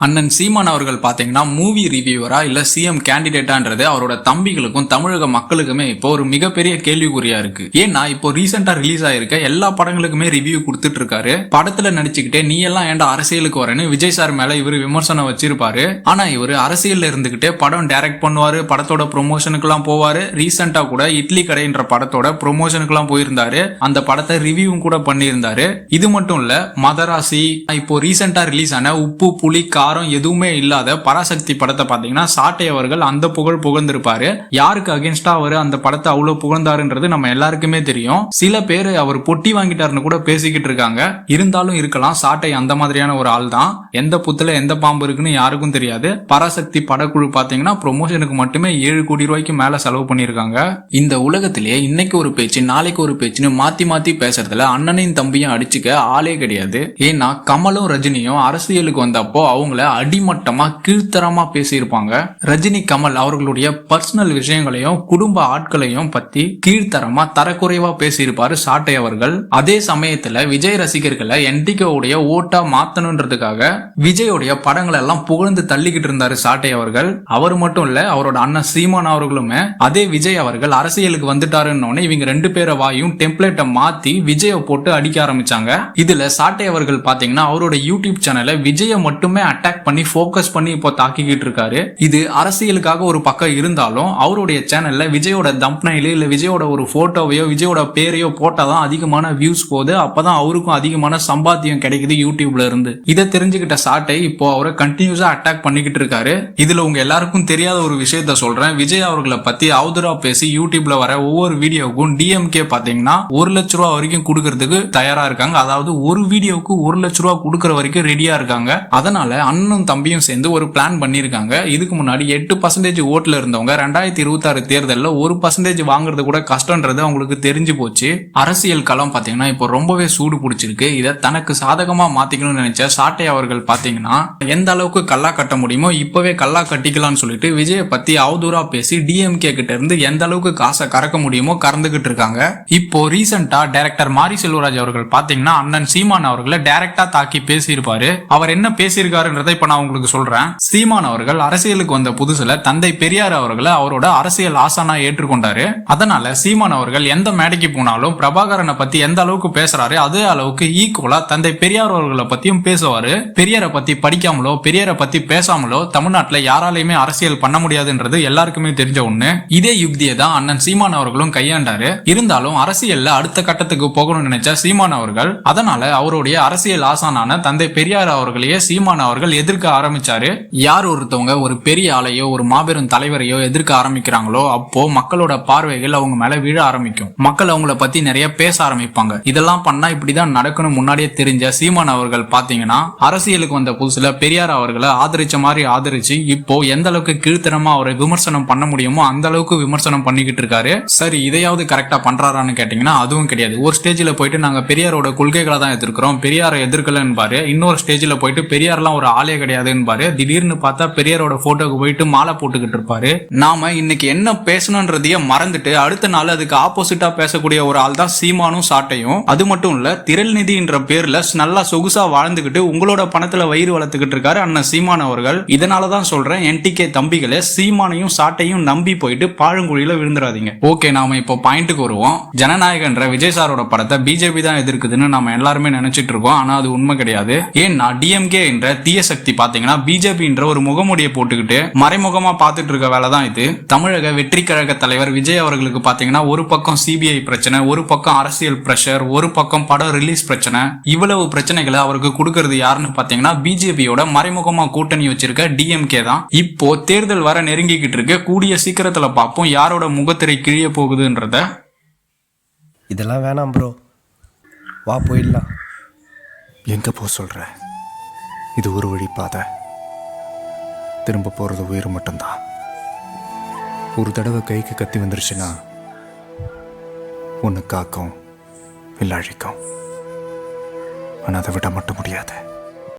அண்ணன் சீமான் அவர்கள் பாத்தீங்கன்னா மூவி ரிவ்யூவரா இல்ல சிஎம் கேண்டிடேட்டான்றது அவரோட தம்பிகளுக்கும் தமிழக மக்களுக்குமே இப்போ ஒரு மிகப்பெரிய கேள்விக்குறியா இருக்கு. ஏன்னா இப்போ ரீசெண்டா ரிலீஸ் ஆயிருக்க எல்லா படங்களுக்குமே ரிவ்யூ கொடுத்துட்டு இருக்காரு. படத்துல நடிச்சுக்கிட்டே நீ எல்லாம் ஏன்டா அரசியலுக்கு வரேன்னு விஜய் சார் மேல இவரு விமர்சனம் வச்சிருப்பாரு. ஆனா இவரு அரசியல்ல இருந்துகிட்டே படம் டைரக்ட் பண்ணுவாரு, படத்தோட ப்ரொமோஷனுக்கு எல்லாம் போவாரு. ரீசெண்டா கூட இட்லி கடைன்ற படத்தோட ப்ரொமோஷனுக்கு எல்லாம் போயிருந்தாரு. அந்த படத்தை ரிவ்யூவும் கூட பண்ணியிருந்தாரு. இது மட்டும் இல்ல, மதராசி, இப்போ ரீசெண்டா ரிலீஸ் ஆன உப்பு புலி எதுவுமே இல்லாத பராசக்தி படத்தை பாத்தீங்கன்னா சாட்டை அவர்கள் அந்த புகழ்ந்திருப்பாரு. யாருக்கு அகேன்ஸ்டா அவர் அந்த படத்தை அவ்வளவு புகழ்ந்தாருன்றது நம்ம எல்லாருக்குமே தெரியும். சில பேர் அவர் பொட்டி வாங்கிட்டாருன்னு கூட பேசிக்கிட்டு இருக்காங்க. இருந்தாலும் இருக்கலாம், சாட்டை அந்த மாதிரியான ஒரு ஆள் தான். எந்த புத்துல எந்த பாம்பு இருக்குன்னு யாருக்கும் தெரியாது. பராசக்தி படக்குழு பாத்தீங்கன்னா ப்ரொமோஷனுக்கு மட்டுமே 7 கோடி ரூபாய்க்கு மேல செலவு பண்ணிருக்காங்க. இந்த உலகத்திலேயே இன்னைக்கு ஒரு பேச்சு நாளைக்கு ஒரு பேச்சுன்னு மாத்தி மாத்தி பேசுறதுல அண்ணனையும் தம்பியும் அடிச்சுக்க ஆளே கிடையாது. ஏன்னா கமலும் ரஜினியும் அரசியலுக்கு வந்தப்போ அவங்கள அடிமட்டமா கீழ்த்தரமா பேசியிருப்பாங்க. ரஜினி கமல் அவர்களுடைய பர்சனல் விஷயங்களையும் குடும்ப ஆட்களையும் பத்தி கீழ்த்தரமா தரக்குறைவா பேசியிருப்பாரு சாட்டை அவர்கள். அதே சமயத்துல விஜய் ரசிகர்களை என்டிகோவுடைய ஓட்டா மாத்தணுன்றதுக்காக விஜயோடைய படங்களை எல்லாம் புகழ்ந்து தள்ளிக்கிட்டு இருந்தாரு சாட்டை அவர்கள். அவர் மட்டும் இல்ல, அவரோட அண்ணன் சீமான் அவர்களுமே அதே விஜய் அவர்கள் அரசியலுக்கு வந்துட்டாருன்னு இவங்க 2 பேரை வாயும் டெம்ப்ளேட்டை மாத்தி விஜய போட்டு அடிக்க ஆரம்பிச்சாங்க. இதுல சாட்டை அவர்கள் பாத்தீங்கன்னா அவரோட யூடியூப் சேனலை விஜய மட்டுமே அட்டாக் பண்ணி போக்கஸ் பண்ணி இப்போ தாக்கிக்கிட்டு இருக்காரு. இது அரசியலுக்காக ஒரு பக்கம் இருந்தாலும் அவருடைய சேனல்ல விஜயோட தம்ப்னைல இல்ல விஜயோட ஒரு போட்டோவையோ விஜயோட பேரையோ போட்டாதான் அதிகமான வியூஸ் போகுது. அப்பதான் அவருக்கும் அதிகமான சம்பாத்தியம் கிடைக்குது யூடியூப்ல இருந்து. இதை தெரிஞ்சுக்கிட்ட சாட்டை இப்போ அவரை கண்டினியூஸா அட்டாக் பண்ணிக்கிட்டு இருக்காரு. இதுல உங்க எல்லாருக்கும் தெரியாத ஒரு விஷயத்த சொல்றேன். விஜய் அவர்களை பத்தி அவதூறா பேசி யூடியூப்ல வர ஒவ்வொரு வீடியோவுக்கும் டிஎம்கே பாத்தீங்கன்னா 1 லட்ச ரூபா வரைக்கும் கொடுக்கறதுக்கு தயாரா இருக்காங்க. அதாவது ஒரு வீடியோவுக்கு 1 லட்ச ரூபா கொடுக்கற வரைக்கும் ரெடியா இருக்காங்க. அதனால அண்ணனும் தம்பியும் சேர்ந்து ஒரு பிளான் பண்ணிருக்காங்க. இதுக்கு முன்னாடி 8% ஓட்டுல இருந்தவங்க 2026 தேர்தலில் 1% வாங்குறது கூட கஷ்டம்ன்றது அவங்களுக்கு தெரிஞ்சு போச்சு. அரசியல் களம் பாத்தீங்கன்னா இப்போ ரொம்பவே சூடு பிடிச்சிருக்கு. இதை தனக்கு சாதகமா மாத்திக்கணும்னு நினைச்ச சாட்டை அவர்கள் பாத்தீங்கன்னா எந்த அளவுக்கு கல்லா கட்ட முடியுமோ இப்பவே கல்லா கட்டிக்கலாம்னு சொல்லிட்டு விஜய பத்தி அவதூறா பேசி டிஎம்கே கிட்ட இருந்து எந்த அளவுக்கு காசை கறக்க முடியுமோ கறந்துகிட்டு இருக்காங்க. இப்போ ரீசெண்டா டைரக்டர் மாரி செல்வராஜ் அவர்கள் பாத்தீங்கன்னா அண்ணன் சீமான் அவர்களை டைரக்டா தாக்கி பேசியிருப்பாரு. அவர் என்ன பேசியிருக்காருன்றதை இப்ப நான் உங்களுக்கு சொல்றேன். சீமான் அவர்கள் அரசியலுக்கு வந்த புதுசுல தந்தை பெரியார் அவர்களை அவரோட அரசியல் ஆசானா ஏற்றுக்கொண்டாரு. அதனால சீமான் அவர்கள் எந்த மேடைக்கு போனாலும் பிரபாகரனை பத்தி எந்த அளவுக்கு பேசுறாரு அதே அளவுக்கு ஈக்குவலா தந்தை பெரியார் அவர்களை பத்தியும் பேசுவாரு. பெரியாரை பத்தி படிக்காமலோ பெரியாரை பத்தி பேசாமலோ தமிழ்நாட்டுல யாராலையுமே அரசியல் பண்ண முடியாதுன்றது எல்லாருக்குமே தெரிஞ்ச ஒண்ணு. இதே யுக்தியை தான் அண்ணன் சீமான் அவர்களும் கையாண்டாரு. இருந்தாலும் அரசியல்ல அடுத்த கட்டத்துக்கு போகணும்னு நினைச்ச சீமான் அவர்கள் அதனால அவருடைய அரசியல் ஆசானான தந்தை பெரியார் அவர்களையே சீமான் அவர்கள் எதிர்க்க ஆரம்பிச்சாரு. யார் ஒருத்தவங்க ஒரு பெரிய ஆளையோ ஒரு மாபெரும் தலைவரையோ எதிர்க்க ஆரம்பிக்கிறாங்களோ அப்போ மக்களோட பார்வைகள் அவங்க மேல விழ ஆரம்பிக்கும். மக்கள் அவங்கள பத்தி நிறைய பேச ஆரம்பிப்பாங்க. இதெல்லாம் பண்ணா இப்படிதான் நடக்கணும் முன்னாடியே தெரிஞ்ச சீமான் அவர்கள் பாத்தீங்கன்னா அரசியலுக்கு வந்த புதுசுல பெரியார் அவர்களை ஆதரிச்ச மாதிரி ஆதரிச்சு இப்போ எந்த அளவுக்கு கீழ்த்தனமா அவரை விமர்சனம் பண்ண முடியுமோ அந்த அளவுக்கு விமர்சனம் பண்ணிக்கிட்டு இருக்காரு. சரி, இதையாவது கரெக்டா பண்றாரான்னு கேட்டீங்கன்னா அதுவும் கிடையாது. ஒரு ஸ்டேஜ்ல போயிட்டு நாங்க பெரியாரோட கொள்கைகளை தான் எதிர்க்கிறோம், பெரியாரை எதிர்க்கலன்னு. இன்னொரு ஸ்டேஜ்ல போயிட்டு பெரியார்லாம் ஒரு ஆளே கிடையாதுன்னு திடீர்னு பார்த்தா பெரியாரோட போட்டோக்கு போயிட்டு மாலை போட்டுக்கிட்டு இருப்பாரு. நாம இன்னைக்கு என்ன பேசணும்ன்றதையே மறந்துட்டு அடுத்த நாள் அதுக்கு ஆப்போசிட்டா பேசக்கூடிய ஒரு ஆள் தான் சீமானும் சாட்டையும். அது மட்டும் இல்ல, திரள் நிதின்ற பேர்ல நல்லா சொகுசா வாழ்ந்துகிட்டு உங்களோட பணத்துல வயிறு வளர்த்துக்கிட்டு இருக்காரு அண்ணன் சீமான் அவர்கள். இதனாலதான் சொல்றேன், என்டிகே தம்பிகளே சீமானையும் சாட்டையும் நம்பி போயிட்டு பாழுங்குழியில விழுந்துடாதீங்க. ஓகே, நாம இப்போ பாயிண்ட்டுக்கு வருவோம். ஜனநாயகன்ற விஜய் சாரோட படத்தை பிஜேபி தான் எதிர்க்குதுன்னு நாம எல்லாருமே நினைச்சிட்டு இருக்கோம். ஆனா அது உண்மை கிடையாது. ஏன்னா டிஎம்கே என்ற தீய சக்தி பாத்தீங்கன்னா பிஜேபின்ற ஒரு முகமூடியை போட்டுக்கிட்டு மறைமுகமா பாத்துட்டு இருக்க வேலை தான் இது. தமிழக வெற்றி கழக தலைவர் விஜய் அவர்களுக்கு பாத்தீங்கன்னா ஒரு பக்கம் சிபிஐ பிரச்சனை, ஒரு பக்கம் அரசியல் பிரஷர், ஒரு பக்கம் படம் ரிலீஸ் பிரச்சனை. இவ்வளவு பிரச்சனைகளை அவருக்கு கொடுக்கறது யாருன்னு பாத்தீங்கன்னா பிஜேபியோட மறைமுகமா கூட்டணி வச்சிருக்க டிஎம்கே தான். இப்போ தேர்தல் வர நெருங்கிக்கிட்டு இருக்கு. கூடிய சீக்கிரத்துல பார்ப்போம் யாரோட முகத்திரை கிழிய போகுதுன்றத. இதெல்லாம் வேணாம் ப்ரோ, வா போயிடலாம். எங்க போ சொல்ற? இது ஒரு வழி பாதை. திரும்ப போறது உயிர் மட்டும்தான். ஒரு தடவை கைக்கு கத்தி வந்துருச்சுன்னா ஒன்று காக்கும் இல்லை அழிக்கும். ஆனால் அதை விட மட்டும் முடியாது.